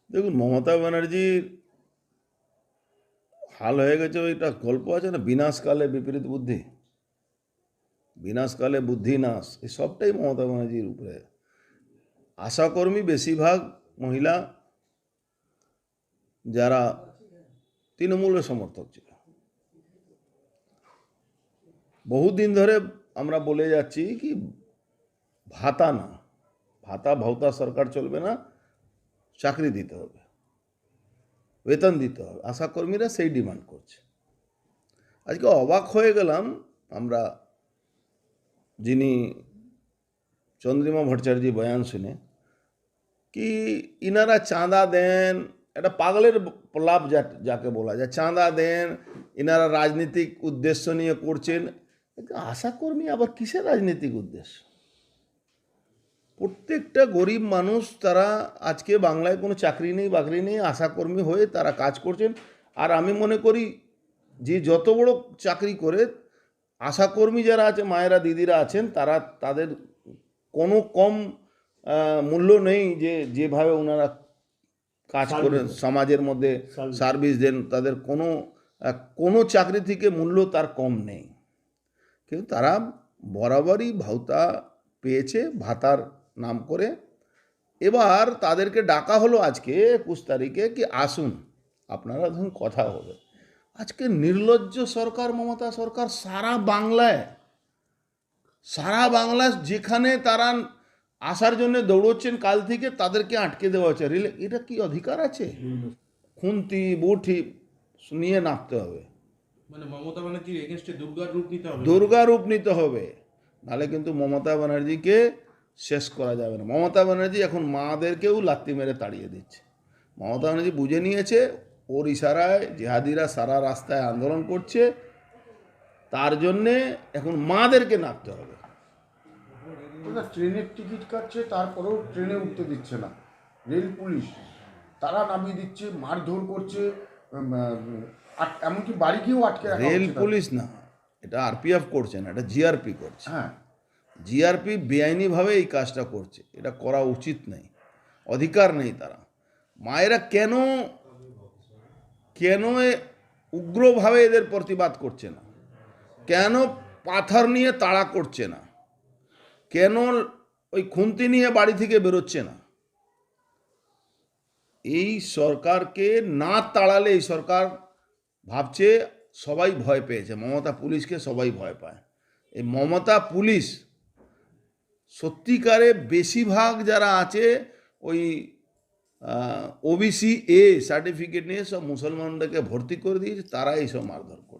দেখুন, মমতা ব্যানার্জির হাল হয়ে গেছে, ওইটা গল্প আছে না, বিনাশকালে বিপরীত বুদ্ধি, বিনাশকালে বুদ্ধি নাশ, এই সবটাই মমতা ব্যানার্জির উপরে। আশাকর্মী বেশিরভাগ মহিলা যারা তৃণমূলের সমর্থক ছিল, বহুদিন ধরে আমরা বলে যাচ্ছি কি ভাতা না, ভাতা সরকার চলবে না, চাকরি দিতে হবে, বেতন দিতে হবে। আশাকর্মীরা সেই ডিমান্ড করছে। আজকে অবাক হয়ে গেলাম আমরা, যিনি চন্দ্রিমা ভট্টাচার্য বয়ান শুনে, কি ইনারা চাঁদা দেন, একটা পাগলের প্রলাপ যাকে বলা যায়, চাঁদা দেন, ইনারা রাজনৈতিক উদ্দেশ্য নিয়ে করছেন। আশাকর্মী আবার কিসের রাজনৈতিক উদ্দেশ্য? প্রত্যেকটা গরিব মানুষ, তারা আজকে বাংলায় কোনো চাকরি নেই বাকরি নেই, আশাকর্মী হয়ে তারা কাজ করছেন। আর আমি মনে করি যে যত বড় চাকরি করে আশাকর্মী যারা আছে, মায়েরা দিদিরা আছেন, তাদের কোনো কম মূল্য নেই যেভাবে ওনারা কাজ করেন, সমাজের মধ্যে সার্ভিস দেন, তাদের কোনো চাকরি থেকে মূল্য তার কম নেই। কিন্তু তারা বরাবরই ভাতা পেয়েছে, ভাতার নাম করে। এবার তাদেরকে ডাকা হলো আজকে 21 তারিখে, কি আসুন আপনারা ধরুন কথা হবে। আজকে নির্লজ্জ সরকার, মমতা সরকার সারা বাংলায় যেখানে তারা আসার জন্য দৌড়চ্ছেন কাল থেকে, তাদেরকে আটকে দেওয়া হচ্ছে। এটা কি অধিকার আছে? খুন্তি বটি নিয়ে নামতে হবে, মানে মমতা ব্যানার্জির এগেইনস্টে দুর্গা রূপ নিতে হবে, নাহলে কিন্তু মমতা ব্যানার্জিকে শেষ করা যাবে না। মমতা ব্যানার্জি এখন মাদেরকেও লাত্তি মেরে তাড়িয়ে দিচ্ছে। মমতা ব্যানার্জি বুঝে নিয়েছে ওর ইশারায় জেহাদিরা সারা রাস্তায় আন্দোলন করছে, তার জন্যে এখন মাদেরকে নামতে হবে। ট্রেনের টিকিট কাটছে, তারপরেও ট্রেনে উঠতে দিচ্ছে না রেল পুলিশ, তারা নামিয়ে দিচ্ছে, মারধর করছে, এমনকি বাড়ি গিয়েও আটকে রাখা হচ্ছে। রেল পুলিশ না, এটা আরপিএফ করছে না, এটা জিআরপি করছে। হ্যাঁ, জিআরপি বেআইনিভাবে এই কাজটা করছে, এটা করা উচিত নেই, অধিকার নেই তারা। মায়েরা কেন উগ্রভাবে এদের প্রতিবাদ করছে না? কেন পাথর নিয়ে তাড়া করছে না? কেন ওই খুন্তি নিয়ে বাড়ি থেকে বেরোচ্ছে না? এই সরকারকে না তাড়ালে, এই সরকার ভাবছে সবাই ভয় পেয়েছে, মমতা পুলিশকে সবাই ভয় পায়। এই মমতা পুলিশ সত্যিকারে বেশিরভাগ যারা আছে ওই ওবিসি এ সার্টিফিকেট নিয়ে সব মুসলমানদেরকে ভর্তি করে দিয়েছে, তারা এইসব মারধর করে।